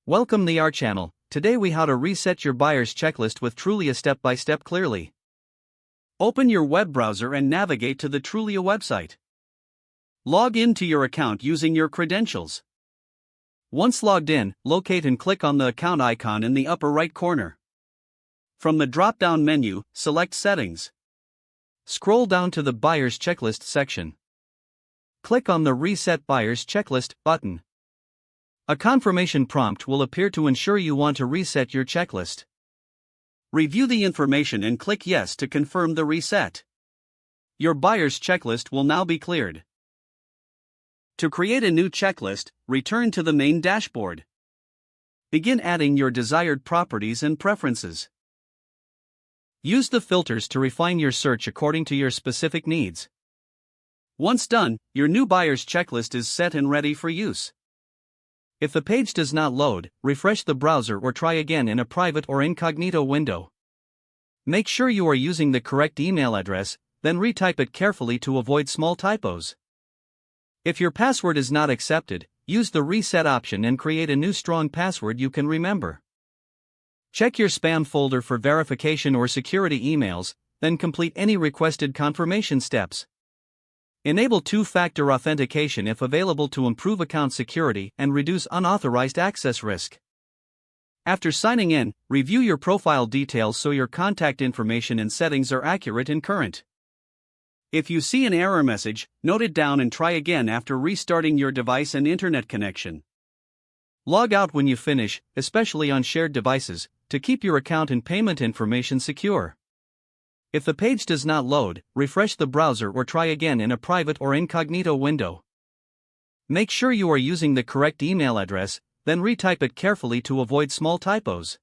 Welcome to our channel. Today we how to reset your buyer's checklist with Trulia step by step clearly. Open your web browser and navigate to the Trulia website. Log in to your account using your credentials. Once logged in, locate and click on the account icon in the upper right corner. From the drop-down menu, select Settings. Scroll down to the Buyer's Checklist section. Click on the Reset Buyer's Checklist button. A confirmation prompt will appear to ensure you want to reset your checklist. Review the information and click Yes to confirm the reset. Your buyer's checklist will now be cleared. To create a new checklist, return to the main dashboard. Begin adding your desired properties and preferences. Use the filters to refine your search according to your specific needs. Once done, your new buyer's checklist is set and ready for use. If the page does not load, refresh the browser or try again in a private or incognito window. Make sure you are using the correct email address, then retype it carefully to avoid small typos. If your password is not accepted, use the reset option and create a new strong password you can remember. Check your spam folder for verification or security emails, then complete any requested confirmation steps. Enable two-factor authentication if available to improve account security and reduce unauthorized access risk. After signing in, review your profile details so your contact information and settings are accurate and current. If you see an error message, note it down and try again after restarting your device and internet connection. Log out when you finish, especially on shared devices, to keep your account and payment information secure. If the page does not load, refresh the browser or try again in a private or incognito window. Make sure you are using the correct email address, then retype it carefully to avoid small typos.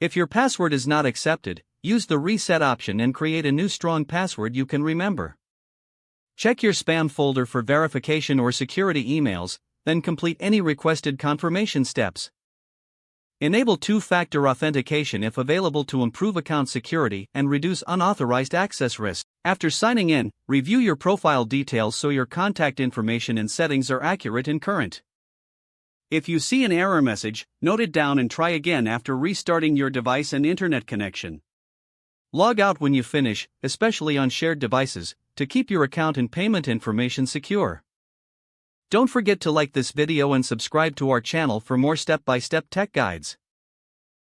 If your password is not accepted, use the reset option and create a new strong password you can remember. Check your spam folder for verification or security emails, then complete any requested confirmation steps. Enable two-factor authentication if available to improve account security and reduce unauthorized access risk. After signing in, review your profile details so your contact information and settings are accurate and current. If you see an error message, note it down and try again after restarting your device and internet connection. Log out when you finish, especially on shared devices, to keep your account and payment information secure. Don't forget to like this video and subscribe to our channel for more step-by-step tech guides.